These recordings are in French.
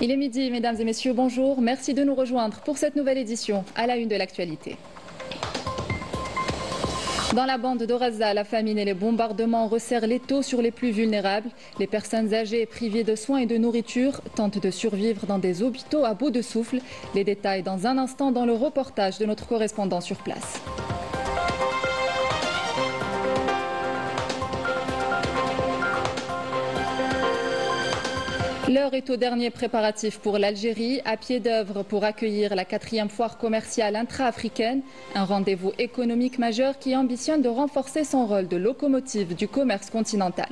Il est midi, mesdames et messieurs, bonjour. Merci de nous rejoindre pour cette nouvelle édition à la une de l'actualité. Dans la bande de Gaza, la famine et les bombardements resserrent l'étau sur les plus vulnérables. Les personnes âgées privées de soins et de nourriture tentent de survivre dans des hôpitaux à bout de souffle. Les détails dans un instant dans le reportage de notre correspondant sur place. L'heure est au dernier préparatif pour l'Algérie, à pied d'œuvre pour accueillir la 4e foire commerciale intra-africaine, un rendez-vous économique majeur qui ambitionne de renforcer son rôle de locomotive du commerce continental.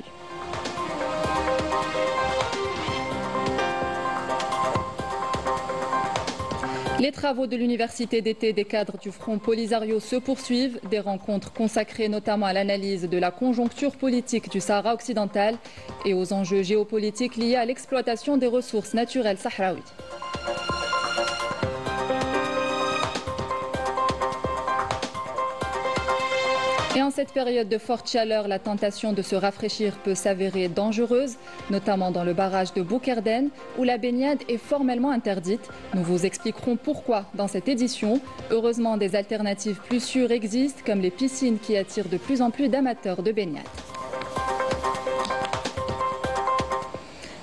Les travaux de l'université d'été des cadres du Front Polisario se poursuivent, des rencontres consacrées notamment à l'analyse de la conjoncture politique du Sahara occidental et aux enjeux géopolitiques liés à l'exploitation des ressources naturelles sahraouies. Et en cette période de forte chaleur, la tentation de se rafraîchir peut s'avérer dangereuse, notamment dans le barrage de Boukerden, où la baignade est formellement interdite. Nous vous expliquerons pourquoi dans cette édition. Heureusement, des alternatives plus sûres existent, comme les piscines qui attirent de plus en plus d'amateurs de baignade.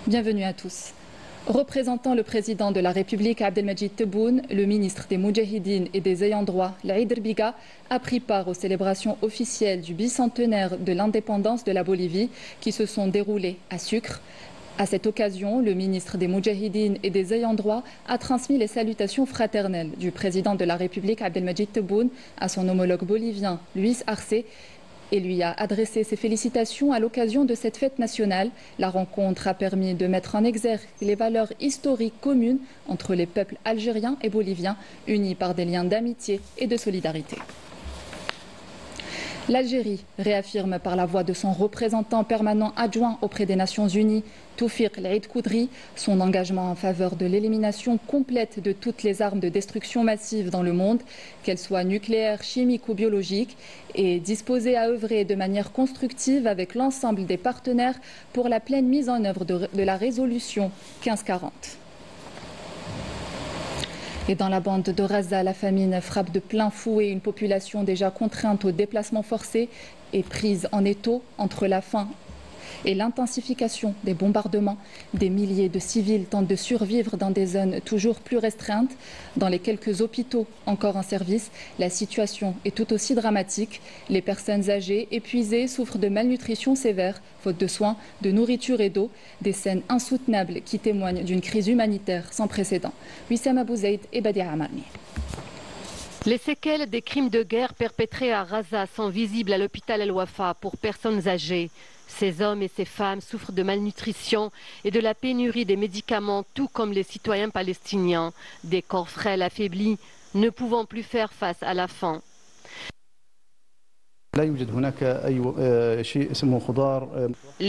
Bienvenue à tous. Représentant le président de la République Abdelmajid Tebboune, le ministre des Moudjahidines et des ayants droit, Laïd Rbiga, a pris part aux célébrations officielles du bicentenaire de l'indépendance de la Bolivie qui se sont déroulées à Sucre. À cette occasion, le ministre des Moudjahidines et des ayants droit a transmis les salutations fraternelles du président de la République Abdelmajid Tebboune à son homologue bolivien Luis Arce et lui a adressé ses félicitations à l'occasion de cette fête nationale. La rencontre a permis de mettre en exergue les valeurs historiques communes entre les peuples algériens et boliviens, unis par des liens d'amitié et de solidarité. L'Algérie réaffirme par la voix de son représentant permanent adjoint auprès des Nations Unies, Toufiq El-Eid Koudri, son engagement en faveur de l'élimination complète de toutes les armes de destruction massive dans le monde, qu'elles soient nucléaires, chimiques ou biologiques, et disposée à œuvrer de manière constructive avec l'ensemble des partenaires pour la pleine mise en œuvre de la résolution 1540. Et dans la bande de Gaza, la famine frappe de plein fouet une population déjà contrainte au déplacement forcé et prise en étau entre la faim et l'intensification des bombardements. Des milliers de civils tentent de survivre dans des zones toujours plus restreintes. Dans les quelques hôpitaux encore en service, la situation est tout aussi dramatique. Les personnes âgées, épuisées, souffrent de malnutrition sévère, faute de soins, de nourriture et d'eau. Des scènes insoutenables qui témoignent d'une crise humanitaire sans précédent. Wissam Abou Zaid et Badia Amarni. Les séquelles des crimes de guerre perpétrés à Gaza sont visibles à l'hôpital El-Wafa pour personnes âgées. Ces hommes et ces femmes souffrent de malnutrition et de la pénurie des médicaments, tout comme les citoyens palestiniens. Des corps frêles affaiblis, ne pouvant plus faire face à la faim. Les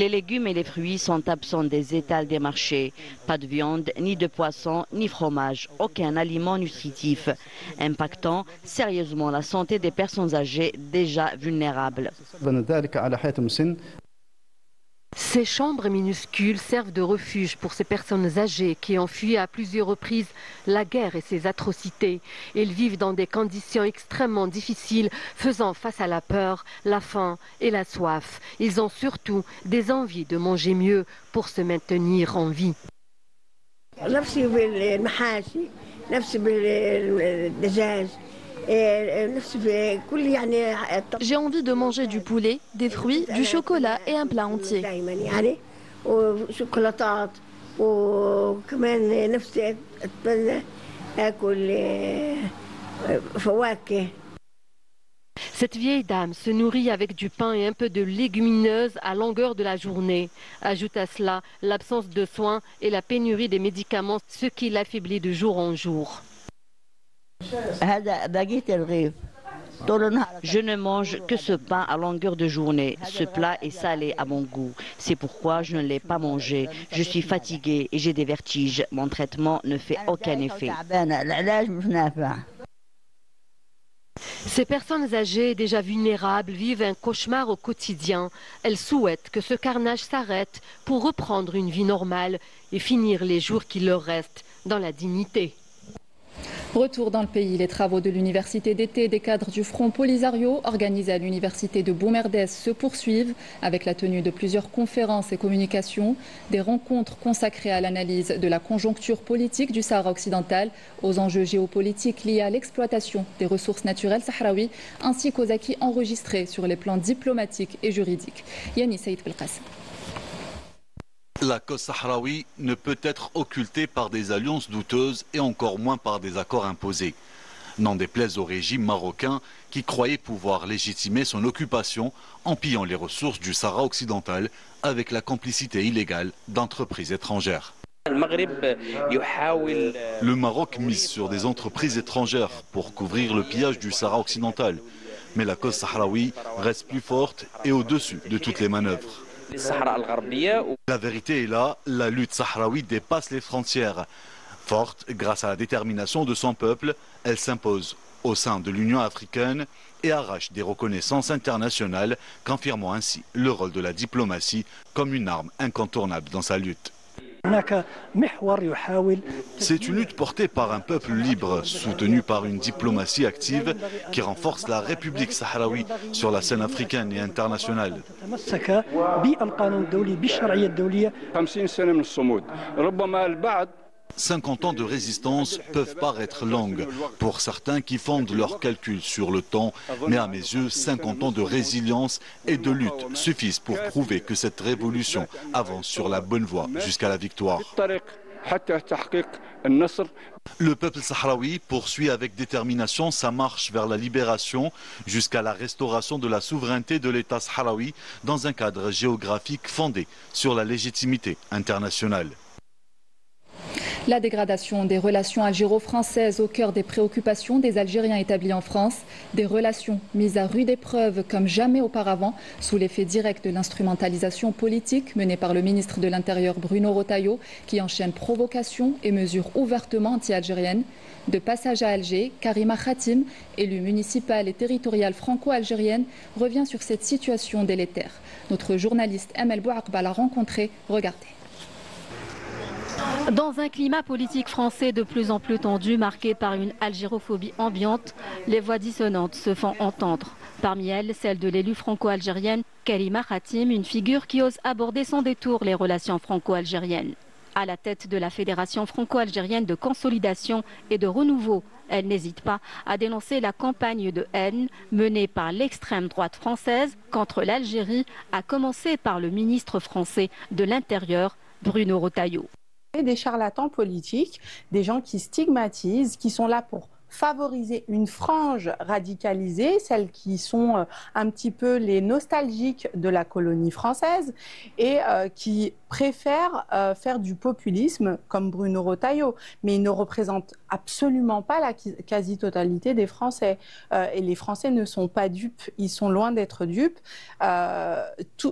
légumes et les fruits sont absents des étals des marchés. Pas de viande, ni de poisson, ni fromage. Aucun aliment nutritif, impactant sérieusement la santé des personnes âgées déjà vulnérables. Ces chambres minuscules servent de refuge pour ces personnes âgées qui ont fui à plusieurs reprises la guerre et ses atrocités. Ils vivent dans des conditions extrêmement difficiles, faisant face à la peur, la faim et la soif. Ils ont surtout des envies de manger mieux pour se maintenir en vie. J'ai envie de manger du poulet, des fruits, du chocolat et un plat entier. Cette vieille dame se nourrit avec du pain et un peu de légumineuses à longueur de la journée. Ajoute à cela l'absence de soins et la pénurie des médicaments, ce qui l'affaiblit de jour en jour. Je ne mange que ce pain à longueur de journée. Ce plat est salé à mon goût. C'est pourquoi je ne l'ai pas mangé. Je suis fatiguée et j'ai des vertiges. Mon traitement ne fait aucun effet. Ces personnes âgées, déjà vulnérables, vivent un cauchemar au quotidien. Elles souhaitent que ce carnage s'arrête pour reprendre une vie normale et finir les jours qui leur restent dans la dignité. Retour dans le pays, les travaux de l'université d'été des cadres du Front Polisario organisés à l'université de Boumerdès se poursuivent avec la tenue de plusieurs conférences et communications, des rencontres consacrées à l'analyse de la conjoncture politique du Sahara occidental, aux enjeux géopolitiques liés à l'exploitation des ressources naturelles sahraouies, ainsi qu'aux acquis enregistrés sur les plans diplomatiques et juridiques. Yanni Saïd Belkacem. La cause sahraoui ne peut être occultée par des alliances douteuses et encore moins par des accords imposés. N'en déplaise au régime marocain qui croyait pouvoir légitimer son occupation en pillant les ressources du Sahara occidental avec la complicité illégale d'entreprises étrangères. Le Maroc mise sur des entreprises étrangères pour couvrir le pillage du Sahara occidental. Mais la cause sahraoui reste plus forte et au-dessus de toutes les manœuvres. La vérité est là, la lutte sahraoui dépasse les frontières. Forte grâce à la détermination de son peuple, elle s'impose au sein de l'Union africaine et arrache des reconnaissances internationales, confirmant ainsi le rôle de la diplomatie comme une arme incontournable dans sa lutte. C'est une lutte portée par un peuple libre, soutenu par une diplomatie active qui renforce la République sahraoui sur la scène africaine et internationale. 50 ans de résistance peuvent paraître longues pour certains qui fondent leurs calculs sur le temps, mais à mes yeux, 50 ans de résilience et de lutte suffisent pour prouver que cette révolution avance sur la bonne voie jusqu'à la victoire. Le peuple sahraoui poursuit avec détermination sa marche vers la libération jusqu'à la restauration de la souveraineté de l'État sahraoui dans un cadre géographique fondé sur la légitimité internationale. La dégradation des relations algéro-françaises au cœur des préoccupations des Algériens établis en France, des relations mises à rude épreuve comme jamais auparavant sous l'effet direct de l'instrumentalisation politique menée par le ministre de l'Intérieur Bruno Retailleau qui enchaîne provocations et mesures ouvertement anti-algériennes. De passage à Alger, Karima Khatim, élue municipale et territoriale franco-algérienne, revient sur cette situation délétère. Notre journaliste Amel Bouakba l'a rencontrée. Regardez. Dans un climat politique français de plus en plus tendu, marqué par une algérophobie ambiante, les voix dissonantes se font entendre. Parmi elles, celle de l'élue franco-algérienne Karima Khatim, une figure qui ose aborder sans détour les relations franco-algériennes. À la tête de la Fédération franco-algérienne de consolidation et de renouveau, elle n'hésite pas à dénoncer la campagne de haine menée par l'extrême droite française contre l'Algérie, à commencer par le ministre français de l'Intérieur, Bruno Retailleau. Des charlatans politiques, des gens qui stigmatisent, qui sont là pour favoriser une frange radicalisée, celles qui sont un petit peu les nostalgiques de la colonie française et qui préfèrent faire du populisme comme Bruno Retailleau. Mais ils ne représentent absolument pas la quasi-totalité des Français. Et les Français ne sont pas dupes, ils sont loin d'être dupes.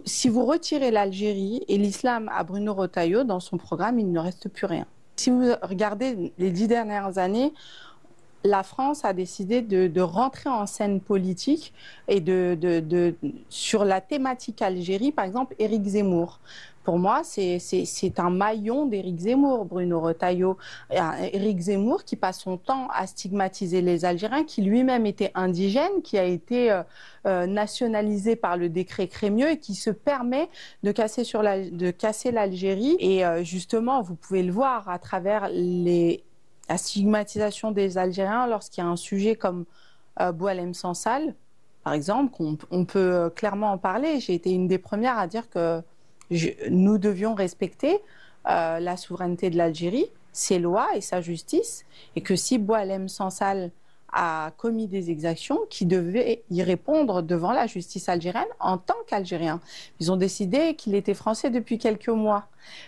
Si vous retirez l'Algérie et l'islam à Bruno Retailleau, dans son programme, il ne reste plus rien. Si vous regardez les 10 dernières années, la France a décidé de rentrer en scène politique et sur la thématique Algérie, par exemple, Éric Zemmour. Pour moi, c'est un maillon d'Éric Zemmour, Bruno Retailleau. Éric Zemmour qui passe son temps à stigmatiser les Algériens, qui lui-même était indigène, qui a été nationalisé par le décret Crémieux et qui se permet de casser l'Algérie. Et justement, vous pouvez le voir à travers la stigmatisation des Algériens lorsqu'il y a un sujet comme Boualem Sansal, par exemple, on peut clairement en parler. J'ai été une des premières à dire que nous devions respecter la souveraineté de l'Algérie, ses lois et sa justice, et que si Boualem Sansal a commis des exactions, qu'il devait y répondre devant la justice algérienne en tant qu'Algérien. Ils ont décidé qu'il était français depuis quelques mois.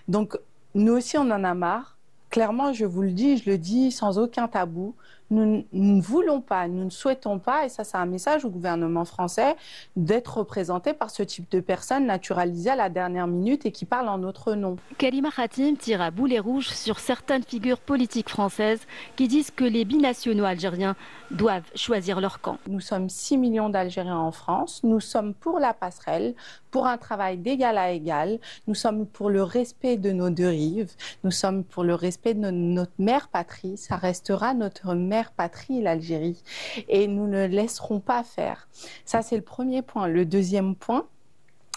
Donc nous aussi on en a marre. Clairement, je vous le dis, je le dis sans aucun tabou, nous ne voulons pas, nous ne souhaitons pas, et ça c'est un message au gouvernement français, d'être représenté par ce type de personnes naturalisées à la dernière minute et qui parlent en notre nom. Karima Khatim tire à boulet rouge sur certaines figures politiques françaises qui disent que les binationaux algériens doivent choisir leur camp. Nous sommes 6 millions d'Algériens en France, nous sommes pour la passerelle, pour un travail d'égal à égal, nous sommes pour le respect de nos deux rives, nous sommes pour le respect de notre mère patrie, ça restera notre mère patrie, l'Algérie, et nous ne laisserons pas faire. Ça c'est le premier point. Le deuxième point,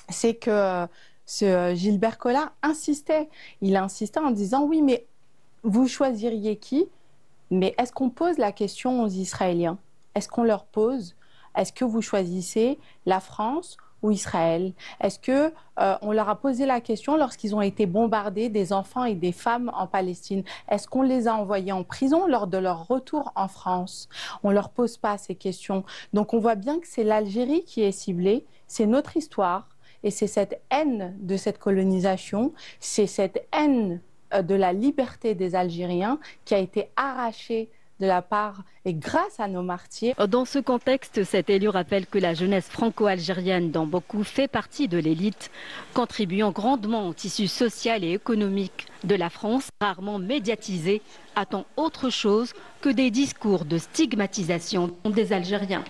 c'est que ce Gilbert Collard insistait. Il insistait en disant oui, mais vous choisiriez qui? Mais est-ce qu'on pose la question aux Israéliens? Est-ce qu'on leur pose? Est-ce que vous choisissez la France ou Israël? Est-ce que on leur a posé la question lorsqu'ils ont été bombardés, des enfants et des femmes en Palestine? Est-ce qu'on les a envoyés en prison lors de leur retour en France? On ne leur pose pas ces questions. Donc on voit bien que c'est l'Algérie qui est ciblée, c'est notre histoire. Et c'est cette haine de cette colonisation, c'est cette haine de la liberté des Algériens qui a été arrachée de la part et grâce à nos martyrs. Dans ce contexte, cet élu rappelle que la jeunesse franco-algérienne, dont beaucoup fait partie de l'élite, contribuant grandement au tissu social et économique de la France, rarement médiatisé, attend autre chose que des discours de stigmatisation des Algériens.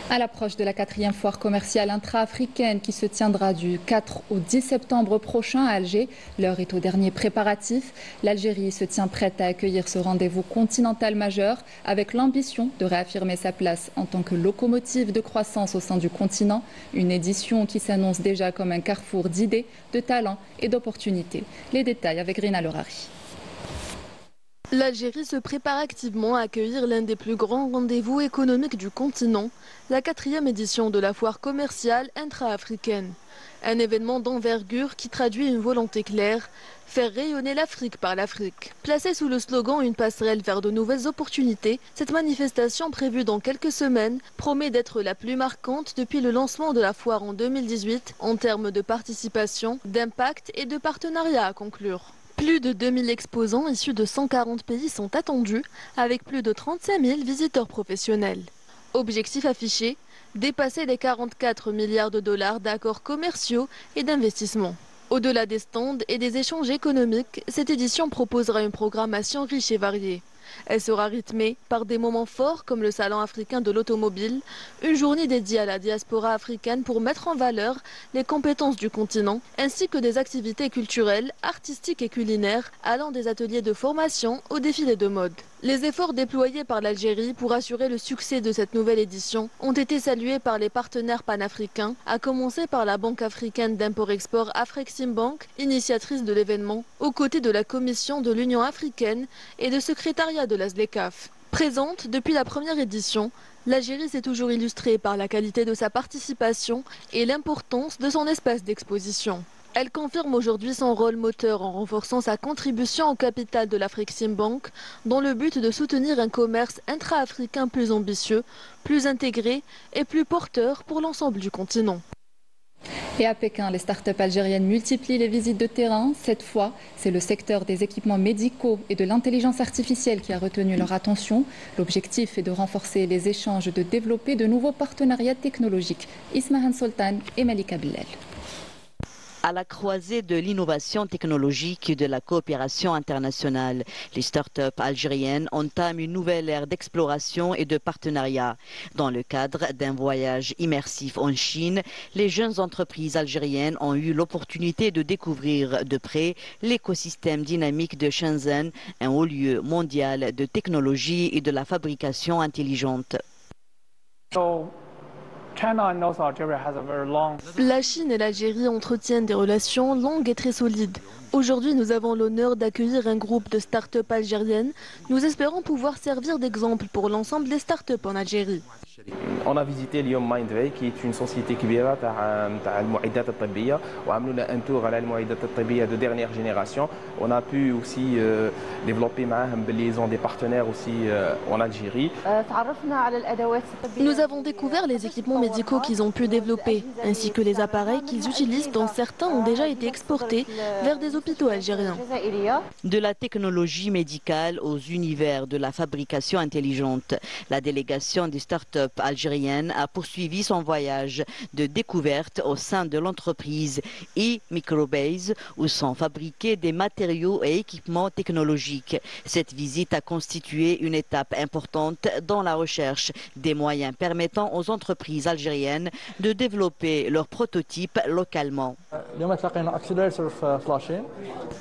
À l'approche de la 4e foire commerciale intra-africaine qui se tiendra du 4 au 10 septembre prochain à Alger, l'heure est au dernier préparatif. L'Algérie se tient prête à accueillir ce rendez-vous continental majeur avec l'ambition de réaffirmer sa place en tant que locomotive de croissance au sein du continent. Une édition qui s'annonce déjà comme un carrefour d'idées, de talents et d'opportunités. Les détails avec Rina Lorari. L'Algérie se prépare activement à accueillir l'un des plus grands rendez-vous économiques du continent, la 4e édition de la foire commerciale intra-africaine. Un événement d'envergure qui traduit une volonté claire, faire rayonner l'Afrique par l'Afrique. Placée sous le slogan « Une passerelle vers de nouvelles opportunités », cette manifestation prévue dans quelques semaines promet d'être la plus marquante depuis le lancement de la foire en 2018 en termes de participation, d'impact et de partenariat à conclure. Plus de 2000 exposants issus de 140 pays sont attendus, avec plus de 35 000 visiteurs professionnels. Objectif affiché, dépasser les 44 milliards de dollars d'accords commerciaux et d'investissements. Au-delà des stands et des échanges économiques, cette édition proposera une programmation riche et variée. Elle sera rythmée par des moments forts comme le Salon africain de l'automobile, une journée dédiée à la diaspora africaine pour mettre en valeur les compétences du continent, ainsi que des activités culturelles, artistiques et culinaires allant des ateliers de formation aux défilés de mode. Les efforts déployés par l'Algérie pour assurer le succès de cette nouvelle édition ont été salués par les partenaires panafricains, à commencer par la Banque africaine d'import-export Afreximbank, initiatrice de l'événement, aux côtés de la Commission de l'Union africaine et du secrétariat de la SLECAF. Présente depuis la première édition, l'Algérie s'est toujours illustrée par la qualité de sa participation et l'importance de son espace d'exposition. Elle confirme aujourd'hui son rôle moteur en renforçant sa contribution au capital de l'Afreximbank dans le but de soutenir un commerce intra-africain plus ambitieux, plus intégré et plus porteur pour l'ensemble du continent. Et à Pékin, les startups algériennes multiplient les visites de terrain. Cette fois, c'est le secteur des équipements médicaux et de l'intelligence artificielle qui a retenu leur attention. L'objectif est de renforcer les échanges, de développer de nouveaux partenariats technologiques. Ismahan Sultan et Malika Bellel. À la croisée de l'innovation technologique et de la coopération internationale, les startups algériennes entament une nouvelle ère d'exploration et de partenariat. Dans le cadre d'un voyage immersif en Chine, les jeunes entreprises algériennes ont eu l'opportunité de découvrir de près l'écosystème dynamique de Shenzhen, un haut lieu mondial de technologie et de la fabrication intelligente. La Chine et l'Algérie entretiennent des relations longues et très solides. Aujourd'hui, nous avons l'honneur d'accueillir un groupe de start-up algériennes. Nous espérons pouvoir servir d'exemple pour l'ensemble des start-up en Algérie. On a visité اليوم Mindray qui est une société كبيرة تاع المعدات الطبية وعملوا لنا un tour على المعدات الطبية de dernière génération. On a pu aussi développer معاهم باللي ils ont des partenaires aussi en Algérie. Nous avons découvert les équipements médicaux qu'ils ont pu développer, ainsi que les appareils qu'ils utilisent dont certains ont déjà été exportés vers des hôpitaux hôpitaux algériens. De la technologie médicale aux univers de la fabrication intelligente, la délégation des start-up algériennes a poursuivi son voyage de découverte au sein de l'entreprise e-Microbase où sont fabriqués des matériaux et équipements technologiques. Cette visite a constitué une étape importante dans la recherche des moyens permettant aux entreprises algériennes de développer leurs prototypes localement.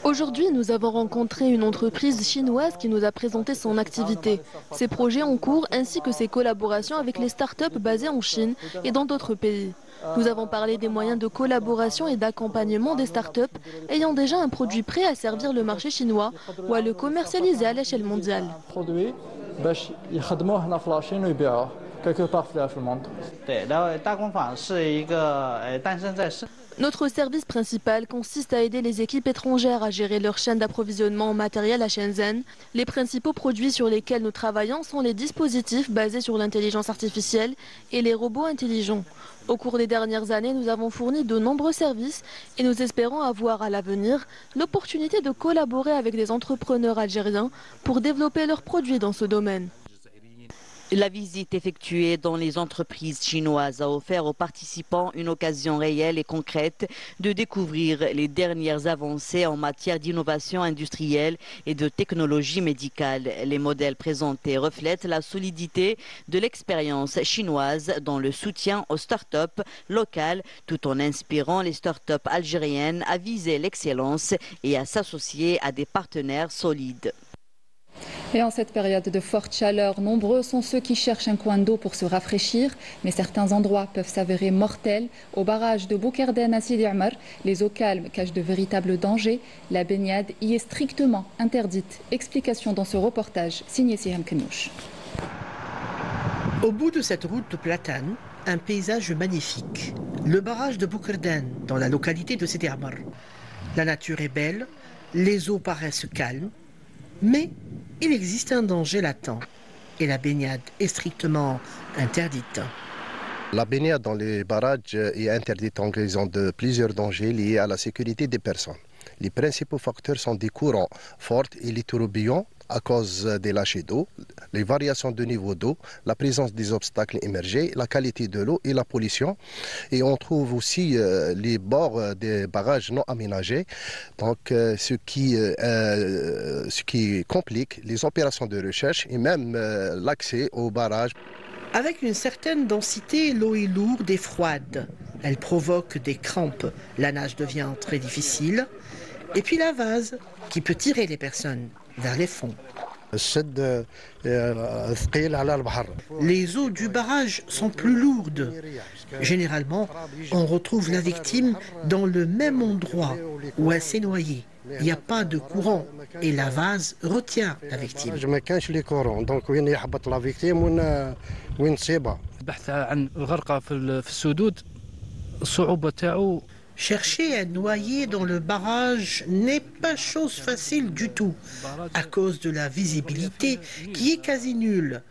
Aujourd'hui, nous avons rencontré une entreprise chinoise qui nous a présenté son activité, ses projets en cours ainsi que ses collaborations avec les start-up basées en Chine et dans d'autres pays. Nous avons parlé des moyens de collaboration et d'accompagnement des start-up ayant déjà un produit prêt à servir le marché chinois ou à le commercialiser à l'échelle mondiale. Notre service principal consiste à aider les équipes étrangères à gérer leur chaîne d'approvisionnement en matériel à Shenzhen. Les principaux produits sur lesquels nous travaillons sont les dispositifs basés sur l'intelligence artificielle et les robots intelligents. Au cours des dernières années, nous avons fourni de nombreux services et nous espérons avoir à l'avenir l'opportunité de collaborer avec des entrepreneurs algériens pour développer leurs produits dans ce domaine. La visite effectuée dans les entreprises chinoises a offert aux participants une occasion réelle et concrète de découvrir les dernières avancées en matière d'innovation industrielle et de technologie médicale. Les modèles présentés reflètent la solidité de l'expérience chinoise dans le soutien aux start-up locales tout en inspirant les start-up algériennes à viser l'excellence et à s'associer à des partenaires solides. Et en cette période de forte chaleur, nombreux sont ceux qui cherchent un coin d'eau pour se rafraîchir, mais certains endroits peuvent s'avérer mortels. Au barrage de Boukerden à Sidi Omar, les eaux calmes cachent de véritables dangers. La baignade y est strictement interdite. Explication dans ce reportage signé Siham Kenouch. Au bout de cette route de platane, un paysage magnifique. Le barrage de Boukerden, dans la localité de Sidi Omar. La nature est belle, les eaux paraissent calmes, mais il existe un danger latent et la baignade est strictement interdite. La baignade dans les barrages est interdite en raison de plusieurs dangers liés à la sécurité des personnes. Les principaux facteurs sont des courants forts et les tourbillons à cause des lâchers d'eau, les variations de niveau d'eau, la présence des obstacles émergés, la qualité de l'eau et la pollution. Et on trouve aussi les bords des barrages non aménagés, donc ce qui complique les opérations de recherche et même l'accès aux barrages. Avec une certaine densité, l'eau est lourde et froide. Elle provoque des crampes. La nage devient très difficile. Et puis la vase qui peut tirer les personnes vers les fonds. Les eaux du barrage sont plus lourdes. Généralement, on retrouve la victime dans le même endroit où elle s'est noyée. Il n'y a pas de courant et la vase retient la victime. Chercher un noyé dans le barrage n'est pas chose facile du tout, à cause de la visibilité qui est quasi nulle.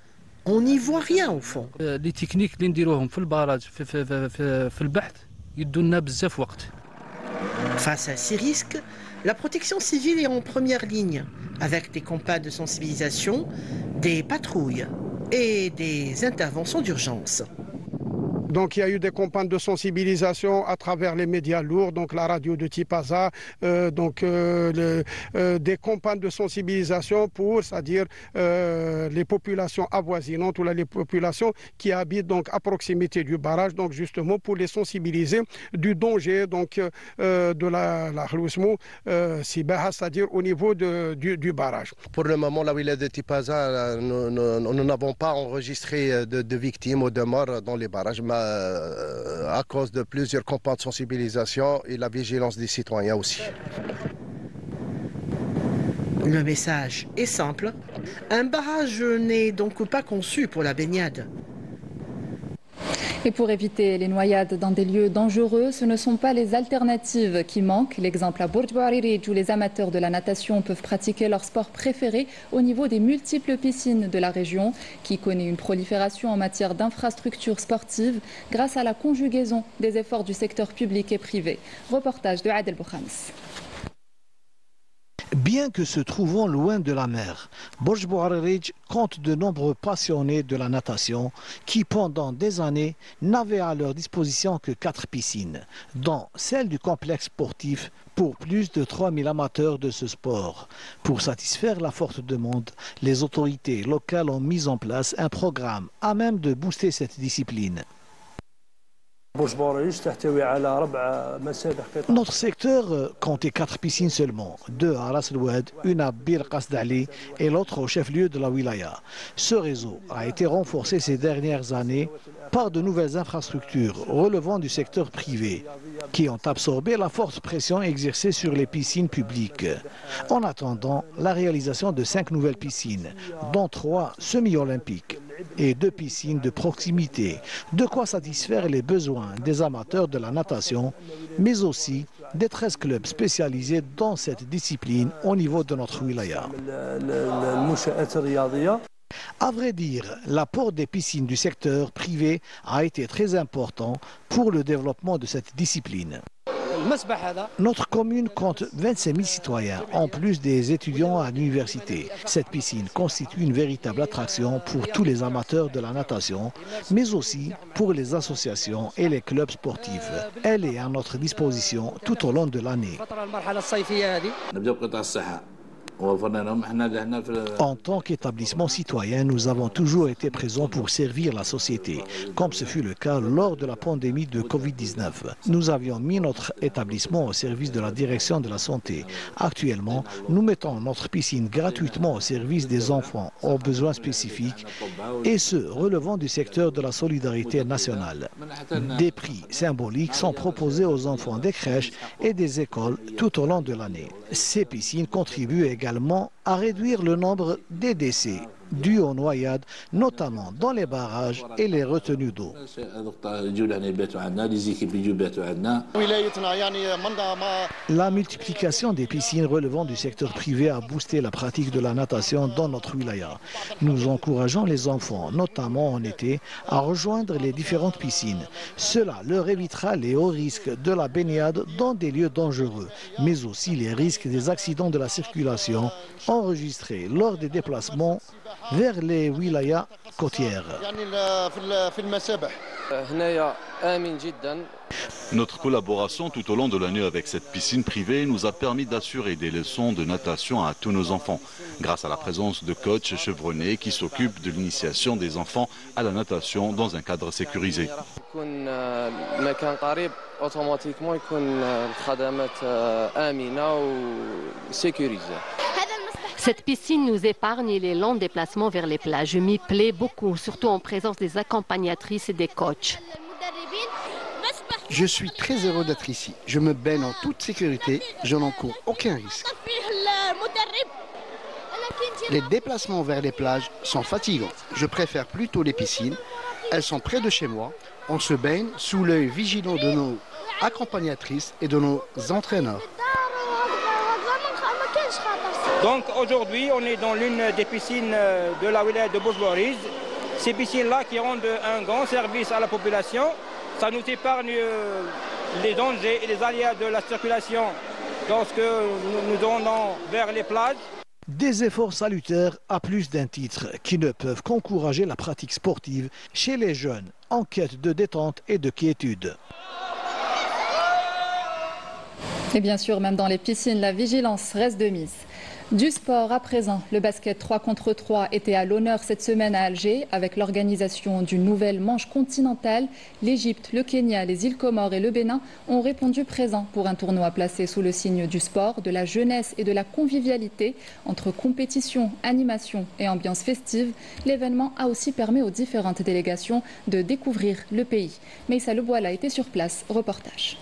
On n'y voit rien au fond. Les techniques اللي نديروهم في الباراج في البحث يدونا بزاف وقت. Face à ces risques, la protection civile est en première ligne, avec des campagnes de sensibilisation, des patrouilles et des interventions d'urgence. Donc il y a eu des campagnes de sensibilisation à travers les médias lourds, donc la radio de Tipaza, des campagnes de sensibilisation pour, c'est-à-dire les populations avoisinantes ou les populations qui habitent donc à proximité du barrage, donc justement pour les sensibiliser du danger donc de la Khlousmou, c'est-à-dire au niveau du barrage. Pour le moment, la wilaya de Tipaza, nous n'avons pas enregistré de victimes ou de morts dans les barrages. À cause de plusieurs campagnes de sensibilisation et la vigilance des citoyens aussi. Le message est simple. Un barrage n'est donc pas conçu pour la baignade. Et pour éviter les noyades dans des lieux dangereux, ce ne sont pas les alternatives qui manquent. L'exemple à Bourj Bouaririj où les amateurs de la natation peuvent pratiquer leur sport préféré au niveau des multiples piscines de la région, qui connaît une prolifération en matière d'infrastructures sportives grâce à la conjugaison des efforts du secteur public et privé. Reportage de Adel Boukhams. Bien que se trouvant loin de la mer, Borj Bouarerij compte de nombreux passionnés de la natation qui, pendant des années, n'avaient à leur disposition que 4 piscines, dont celle du complexe sportif pour plus de 3000 amateurs de ce sport. Pour satisfaire la forte demande, les autorités locales ont mis en place un programme à même de booster cette discipline. Notre secteur comptait 4 piscines seulement, 2 à Ras El-Oued, une à Bir Qasd Ali et l'autre au chef-lieu de la wilaya. Ce réseau a été renforcé ces dernières années par de nouvelles infrastructures relevant du secteur privé qui ont absorbé la forte pression exercée sur les piscines publiques. En attendant la réalisation de 5 nouvelles piscines, dont 3 semi-olympiques et 2 piscines de proximité, de quoi satisfaire les besoins des amateurs de la natation, mais aussi des 13 clubs spécialisés dans cette discipline au niveau de notre wilaya. À vrai dire, l'apport des piscines du secteur privé a été très important pour le développement de cette discipline. Notre commune compte 25 000 citoyens, en plus des étudiants à l'université. Cette piscine constitue une véritable attraction pour tous les amateurs de la natation, mais aussi pour les associations et les clubs sportifs. Elle est à notre disposition tout au long de l'année. En tant qu'établissement citoyen, nous avons toujours été présents pour servir la société, comme ce fut le cas lors de la pandémie de Covid-19. Nous avions mis notre établissement au service de la direction de la santé. Actuellement, nous mettons notre piscine gratuitement au service des enfants aux besoins spécifiques, et ce, relevant du secteur de la solidarité nationale. Des prix symboliques sont proposés aux enfants des crèches et des écoles tout au long de l'année. Ces piscines contribuent également à réduire le nombre des décès dus aux noyades, notamment dans les barrages et les retenues d'eau. La multiplication des piscines relevant du secteur privé a boosté la pratique de la natation dans notre wilaya. Nous encourageons les enfants, notamment en été, à rejoindre les différentes piscines. Cela leur évitera les hauts risques de la baignade dans des lieux dangereux, mais aussi les risques des accidents de la circulation enregistrés lors des déplacements vers les wilayas côtières. Notre collaboration tout au long de l'année avec cette piscine privée nous a permis d'assurer des leçons de natation à tous nos enfants, grâce à la présence de coachs chevronnés qui s'occupent de l'initiation des enfants à la natation dans un cadre sécurisé. Cette piscine nous épargne les longs déplacements vers les plages. Je m'y plais beaucoup, surtout en présence des accompagnatrices et des coachs. Je suis très heureux d'être ici. Je me baigne en toute sécurité. Je n'encours aucun risque. Les déplacements vers les plages sont fatigants. Je préfère plutôt les piscines. Elles sont près de chez moi. On se baigne sous l'œil vigilant de nos accompagnatrices et de nos entraîneurs. Donc aujourd'hui, on est dans l'une des piscines de la wilaya de Borj Bouarerij. Ces piscines-là qui rendent un grand service à la population. Ça nous épargne les dangers et les aléas de la circulation lorsque nous nous rendons vers les plages. Des efforts salutaires à plus d'un titre qui ne peuvent qu'encourager la pratique sportive chez les jeunes en quête de détente et de quiétude. Et bien sûr, même dans les piscines, la vigilance reste de mise. Du sport à présent, le basket 3 contre 3 était à l'honneur cette semaine à Alger avec l'organisation d'une nouvelle manche continentale. L'Égypte, le Kenya, les îles Comores et le Bénin ont répondu présent pour un tournoi placé sous le signe du sport, de la jeunesse et de la convivialité. Entre compétition, animation et ambiance festive, l'événement a aussi permis aux différentes délégations de découvrir le pays. Meïssa Leboila était sur place, reportage.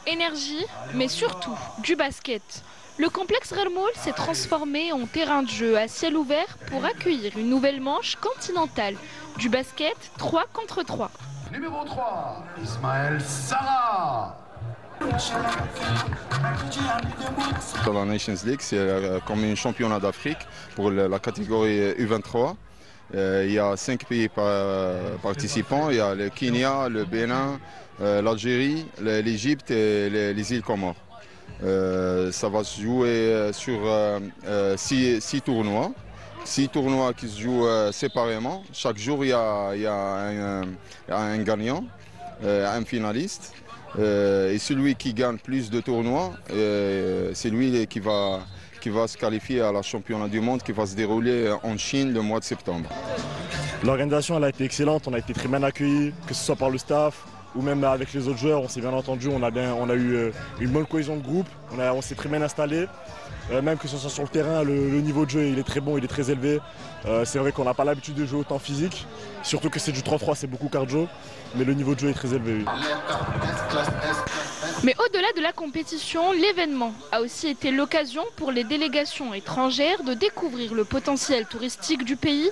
Énergie, mais surtout du basket. Le complexe Rermoul s'est transformé en terrain de jeu à ciel ouvert pour accueillir une nouvelle manche continentale du basket 3 contre 3. Numéro 3, Ismaël Sarah. Dans la Nations League, c'est comme un championnat d'Afrique pour la catégorie U23. Il y a 5 pays participants. Il y a le Kenya, le Bénin, l'Algérie, l'Égypte et les îles Comores. Ça va se jouer sur 6 tournois. 6 tournois qui se jouent séparément. Chaque jour, il y a un gagnant, un finaliste. Et celui qui gagne plus de tournois, c'est lui qui va se qualifier à la championnat du monde qui va se dérouler en Chine le mois de septembre. L'organisation a été excellente, on a été très bien accueillis, que ce soit par le staff ou même avec les autres joueurs, on s'est bien entendu, on a eu une bonne cohésion de groupe, on s'est très bien installé. Même que ce soit sur le terrain, le niveau de jeu il est très bon, il est très élevé. C'est vrai qu'on n'a pas l'habitude de jouer autant physique, surtout que c'est du 3-3, c'est beaucoup cardio, mais le niveau de jeu est très élevé. Oui. Mais au-delà de la compétition, l'événement a aussi été l'occasion pour les délégations étrangères de découvrir le potentiel touristique du pays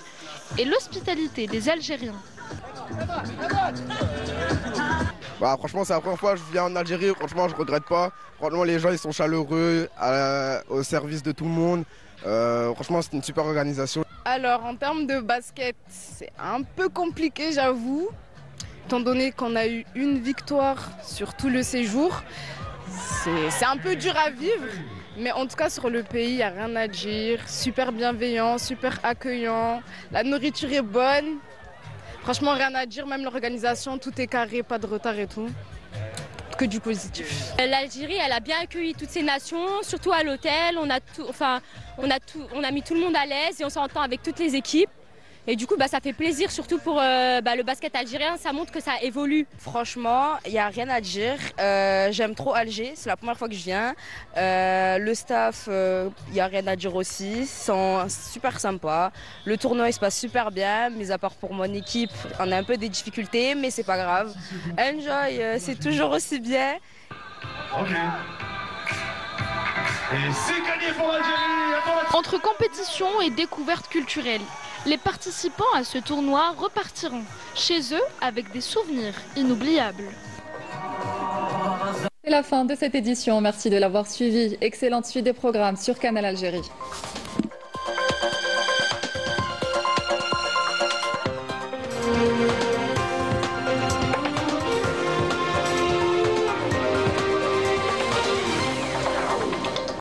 et l'hospitalité des Algériens. Franchement, c'est la première fois que je viens en Algérie. Franchement, je ne regrette pas. Franchement, les gens ils sont chaleureux, au service de tout le monde. Franchement, c'est une super organisation. Alors, en termes de basket, c'est un peu compliqué, j'avoue. Étant donné qu'on a eu une victoire sur tout le séjour, c'est un peu dur à vivre. Mais en tout cas, sur le pays, il n'y a rien à dire. Super bienveillant, super accueillant. La nourriture est bonne. Franchement, rien à dire, même l'organisation, tout est carré, pas de retard et tout. Que du positif. L'Algérie, elle a bien accueilli toutes ces nations, surtout à l'hôtel. On a mis tout le monde à l'aise et on s'entend avec toutes les équipes. Et du coup, ça fait plaisir, surtout pour le basket algérien, ça montre que ça évolue. Franchement, il n'y a rien à dire. J'aime trop Alger, c'est la première fois que je viens. Le staff, il n'y a rien à dire aussi, ils sont super sympas. Le tournoi, il se passe super bien, mis à part pour mon équipe, on a un peu des difficultés, mais c'est pas grave. Enjoy, c'est toujours aussi bien. Ok. Et c'est gagné pour l'Algérie. Entre compétition et découverte culturelle, les participants à ce tournoi repartiront chez eux avec des souvenirs inoubliables. C'est la fin de cette édition. Merci de l'avoir suivi. Excellente suite des programmes sur Canal Algérie.